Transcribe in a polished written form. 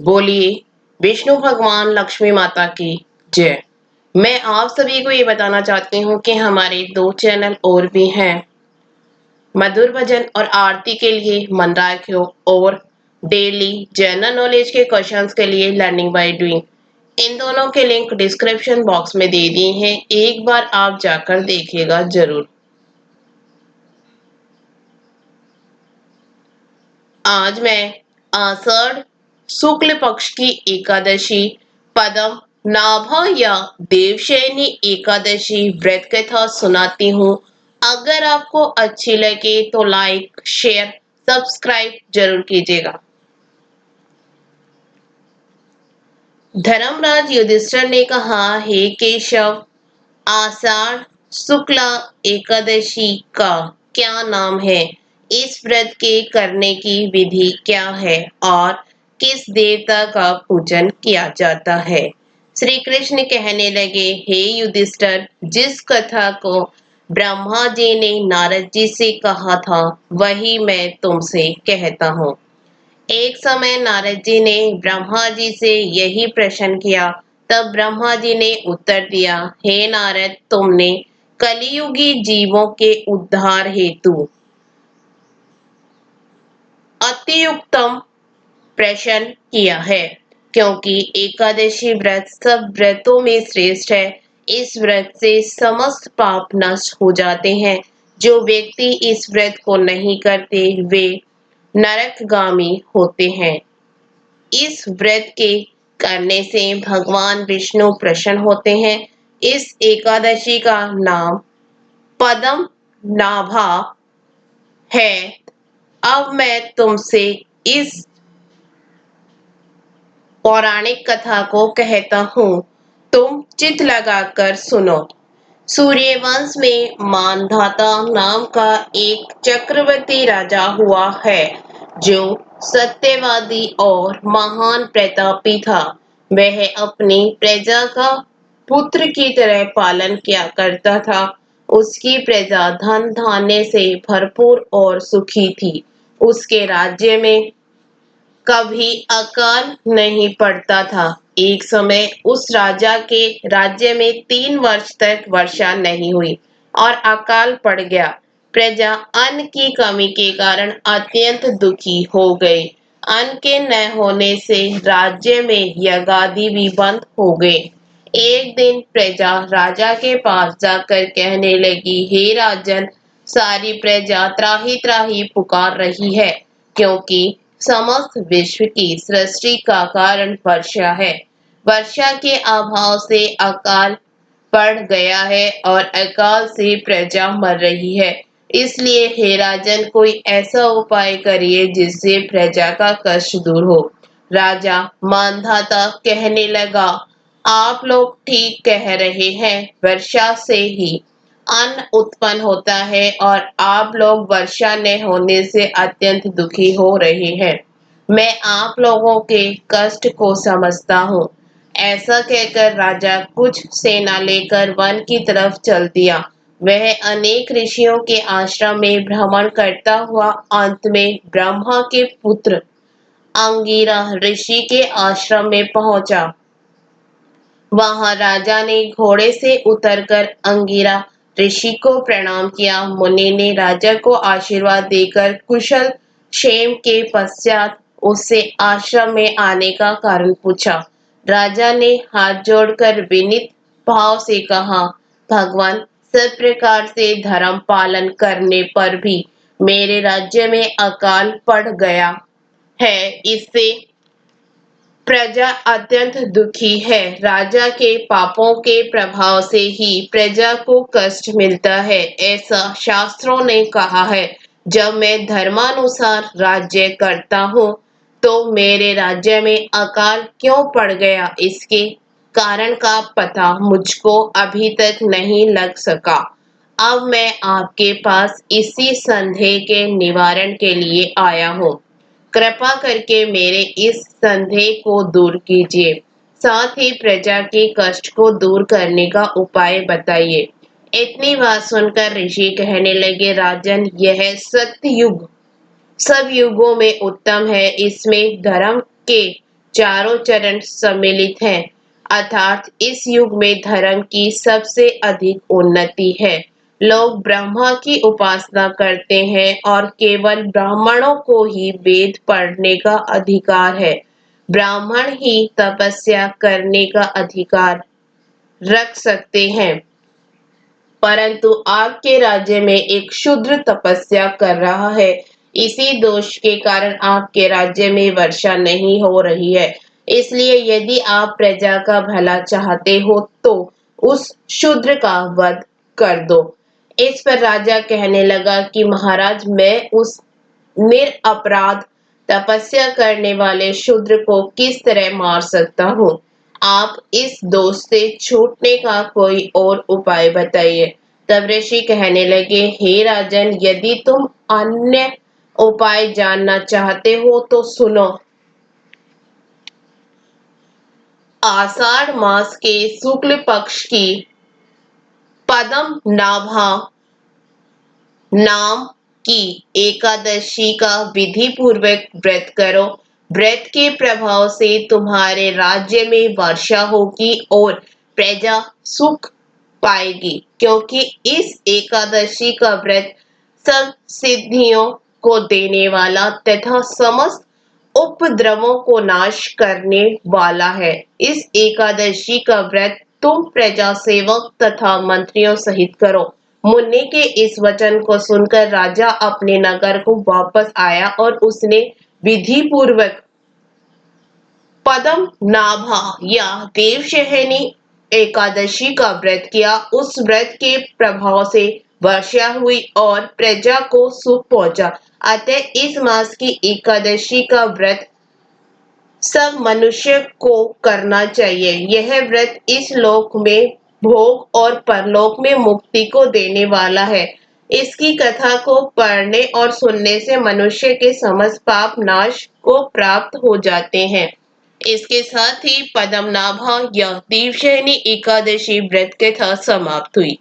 बोलिए विष्णु भगवान लक्ष्मी माता की जय। मैं आप सभी को ये बताना चाहती हूँ कि हमारे 2 चैनल और भी हैं। मधुर भजन और आरती के लिए मन राखियो और डेली जनरल नॉलेज के क्वेश्चंस के लिए लर्निंग बाय डूइंग। इन दोनों के लिंक डिस्क्रिप्शन बॉक्स में दे दिए हैं। एक बार आप जाकर देखिएगा जरूर। आज मैं आषाढ़ शुक्ल पक्ष की एकादशी पदम नाभा या देवशयनी एकादशी व्रत कथा सुनाती हूँ। अगर आपको अच्छी लगे तो लाइक शेयर सब्सक्राइब जरूर कीजिएगा। धर्मराज युधिष्ठिर ने कहा, हे केशव, आषाढ़ शुक्ला एकादशी का क्या नाम है? इस व्रत के करने की विधि क्या है और किस देवता का पूजन किया जाता है? श्री कृष्ण कहने लगे, हे युधिष्ठिर, जिस कथा को ब्रह्मा जी ने नारद जी से कहा था वही मैं तुमसे कहता हूँ। एक समय नारद जी ने ब्रह्मा जी से यही प्रश्न किया। तब ब्रह्मा जी ने उत्तर दिया, हे नारद, तुमने कलियुगी जीवों के उद्धार हेतु अतियुक्तम प्रश्न किया है, क्योंकि एकादशी व्रत सब व्रतों में श्रेष्ठ है। इस व्रत से समस्त पाप नष्ट हो जाते हैं। जो व्यक्ति इस व्रत को नहीं करते वे नरकगामी होते हैं। इस व्रत के करने से भगवान विष्णु प्रसन्न होते हैं। इस एकादशी का नाम पद्म नाभा है। अब मैं तुमसे इस पौराणिक कथा को कहता हूँ, तुम चित लगाकर सुनो। सूर्यवंश में मानधाता नाम का एक चक्रवर्ती राजा हुआ है, जो सत्यवादी और महान प्रतापी था। वह अपनी प्रजा का पुत्र की तरह पालन किया करता था। उसकी प्रजा धन धान्य से भरपूर और सुखी थी। उसके राज्य में कभी अकाल नहीं पड़ता था। एक समय उस राजा के राज्य में 3 वर्ष तक वर्षा नहीं हुई और अकाल पड़ गया। प्रजा अन्न की कमी के कारण अत्यंत दुखी हो गई। अन्न के न होने से राज्य में यज्ञादि भी बंद हो गए। एक दिन प्रजा राजा के पास जाकर कहने लगी, हे राजन, सारी प्रजा त्राही त्राही पुकार रही है, क्योंकि समस्त विश्व की सृष्टि का कारण वर्षा है। वर्षा के अभाव से अकाल पड़ गया है और अकाल से प्रजा मर रही है। इसलिए हे राजन, कोई ऐसा उपाय करिए जिससे प्रजा का कष्ट दूर हो। राजा मानधाता कहने लगा, आप लोग ठीक कह रहे हैं। वर्षा से ही अन्न उत्पन्न होता है और आप लोग वर्षा न होने से अत्यंत दुखी हो रहे हैं। मैं आप लोगों के कष्ट को समझता हूँ। ऐसा कहकर राजा कुछ सेना लेकर वन की तरफ चल दिया। वह अनेक ऋषियों के आश्रम में भ्रमण करता हुआ अंत में ब्रह्मा के पुत्र अंगिरा ऋषि के आश्रम में पहुंचा। वहां राजा ने घोड़े से उतरकर अंगिरा ऋषि को प्रणाम किया। मुनि ने राजा को आशीर्वाद देकर कुशल क्षेम के पश्चात उससे आश्रम में आने का कारण पूछा। राजा ने हाथ जोड़कर विनीत भाव से कहा, भगवान, सब प्रकार से धर्म पालन करने पर भी मेरे राज्य में अकाल पड़ गया है। इससे प्रजा अत्यंत दुखी है। राजा के पापों के प्रभाव से ही प्रजा को कष्ट मिलता है, ऐसा शास्त्रों ने कहा है। जब मैं धर्मानुसार राज्य करता हूँ तो मेरे राज्य में अकाल क्यों पड़ गया, इसके कारण का पता मुझको अभी तक नहीं लग सका। अब मैं आपके पास इसी संदेह के निवारण के लिए आया हूँ। कृपा करके मेरे इस संदेह को दूर कीजिए, साथ ही प्रजा के कष्ट को दूर करने का उपाय बताइए। इतनी बात सुनकर ऋषि कहने लगे, राजन, यह सत्य युग सब युगों में उत्तम है। इसमें धर्म के चारों चरण सम्मिलित हैं, अर्थात इस युग में धर्म की सबसे अधिक उन्नति है। लोग ब्रह्मा की उपासना करते हैं और केवल ब्राह्मणों को ही वेद पढ़ने का अधिकार है। ब्राह्मण ही तपस्या करने का अधिकार रख सकते हैं, परंतु आपके राज्य में एक शूद्र तपस्या कर रहा है। इसी दोष के कारण आपके राज्य में वर्षा नहीं हो रही है। इसलिए यदि आप प्रजा का भला चाहते हो तो उस शूद्र का वध कर दो। इस पर राजा कहने लगा कि महाराज, मैं उस निरपराध तपस्या करने वाले शूद्र को किस तरह मार सकता हूँ? आप इस दोष से छूटने का कोई और उपाय बताइए। तब ऋषि कहने लगे, हे राजन, यदि तुम अन्य उपाय जानना चाहते हो तो सुनो। आषाढ़ मास के शुक्ल पक्ष की पदम नाभा नाम की एकादशी का विधि पूर्वक व्रत करो। व्रत के प्रभाव से तुम्हारे राज्य में वर्षा होगी और प्रजा सुख पाएगी, क्योंकि इस एकादशी का व्रत सब सिद्धियों को देने वाला तथा समस्त उपद्रवों को नाश करने वाला है। इस एकादशी का व्रत तुम प्रजा सेवक तथा मंत्रियों सहित करो। मुन्नी के इस वचन को सुनकर राजा अपने नगर को वापस आया और उसने विधि पूर्वक पदम नाभा या देवशयनी एकादशी का व्रत किया। उस व्रत के प्रभाव से वर्षा हुई और प्रजा को सुख पहुंचा। अतः इस मास की एकादशी का व्रत सब मनुष्य को करना चाहिए। यह व्रत इस लोक में भोग और परलोक में मुक्ति को देने वाला है। इसकी कथा को पढ़ने और सुनने से मनुष्य के समस्त पाप नाश को प्राप्त हो जाते हैं। इसके साथ ही पद्मनाभा या देवशयनी एकादशी व्रत कथा समाप्त हुई।